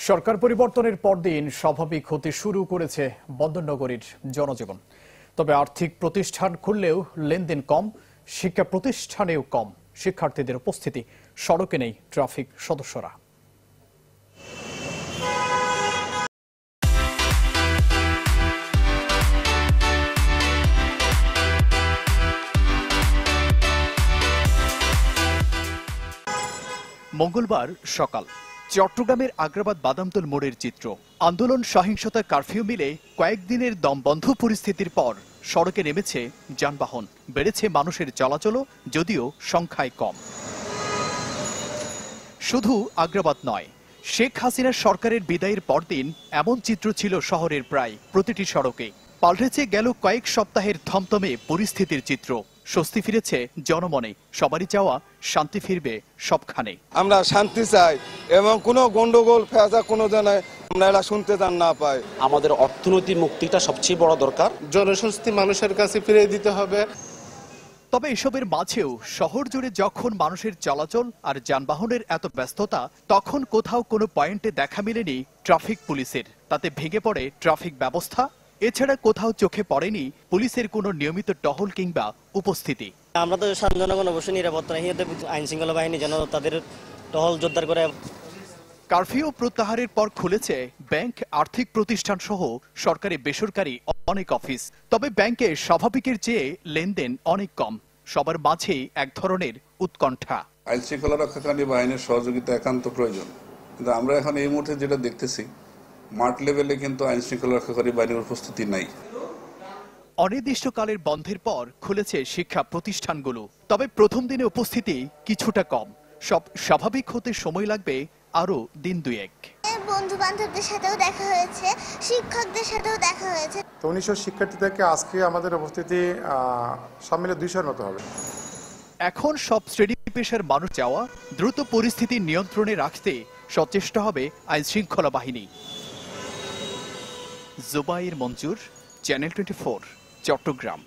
সরকার পরিবর্তনের পরদিন স্বাভাবিক হতে শুরু করেছে বন্দরনগরীর জনজীবন। তবে আর্থিক প্রতিষ্ঠান খুললেও লেনদেন কম, শিক্ষা প্রতিষ্ঠানেও কম, শিক্ষার্থীদের উপস্থিতি, সড়কে নেই ট্রাফিক সদস্যরা। মঙ্গলবার সকাল চট্টগ্রামের আগ্রাবাদ বাদামতল মোড়ের চিত্র। আন্দোলন, সহিংসতা, কারফিউ মিলে কয়েকদিনের দমবন্ধ পরিস্থিতির পর সড়কে নেমেছে যানবাহন, বেড়েছে মানুষের চলাচলও, যদিও সংখ্যায় কম। শুধু আগ্রাবাদ নয়, শেখ হাসিনার সরকারের বিদায়ের পরদিন এমন চিত্র ছিল শহরের প্রায় প্রতিটি সড়কে। পাল্টেছে গেল কয়েক সপ্তাহের থমথমে পরিস্থিতির চিত্র। স্বস্তি ফিরেছে জনমনে, সবারই চাওয়া শান্তি ফিরবে সবখানে। আমরা শান্তি চাই এবং কোনো গন্ডগোল ফেজা কোনো জায়গায় আমরা এটা শুনতে চান না পাই। আমাদের অর্থনৈতিক মুক্তিটা সবচেয়ে বড় দরকার। জনস্বস্তি মানুষের কাছে ফিরিয়ে দিতে হবে। তবে এসবের মাঝেও শহর জুড়ে যখন মানুষের চলাচল আর যানবাহনের এত ব্যস্ততা, তখন কোথাও কোনো পয়েন্টে দেখা মেলেনি ট্রাফিক পুলিশের। তাতে ভেঙে পড়ে ট্রাফিক ব্যবস্থা। এছাড়া কোথাও চোখে পড়েনি পুলিশের কোনো নিয়মিত টহল কিংবা উপস্থিতি। আমরা তো সাধারণ জনগণ অবশ্যই নিরাপত্তাহীনতা, আইন শৃঙ্খলা বাহিনী যেন তাদের টহল জোরদার করে। কারফিউ প্রত্যাহারের পর খুলেছে ব্যাংক, আর্থিক প্রতিষ্ঠান সহ সরকারি বেসরকারি অনেক অফিস। তবে ব্যাংকে স্বাভাবিকের চেয়ে লেনদেন অনেক কম। সবার মাঝেই এক ধরনের উৎকণ্ঠা। আইন শৃঙ্খলা রক্ষাকারী বাহিনীর সহযোগিতা একান্ত প্রয়োজন, কিন্তু আমরা এখন এই মুহূর্তে যেটা দেখতেছি, মাঠ লেভেলে কিন্তু আইন শৃঙ্খলা রক্ষাকারী বাহিনীর উপস্থিতি নাই। অনির্দিষ্টকালের বন্ধের পর খুলেছে শিক্ষা প্রতিষ্ঠানগুলো। তবে প্রথম দিনে উপস্থিতি কিছুটা কম। সব স্বাভাবিক হতে সময় লাগবে আরো দিন দুয়েক। বন্ধু বান্ধবদের সাথেও দেখা হয়েছে, শিক্ষকদের সাথেও দেখা হয়েছে। তো 1900 শিক্ষার্থী থেকে আজকে আমাদের উপস্থিতি সব মিলে 200-এর মতো হবে। এখন সব শ্রেণী পেশার মানুষ চাওয়া দ্রুত পরিস্থিতি নিয়ন্ত্রণে রাখতে সচেষ্ট হবে আইন শৃঙ্খলা বাহিনী। জুবাইর মঞ্জুর, চ্যানেল 24, চট্টগ্রাম।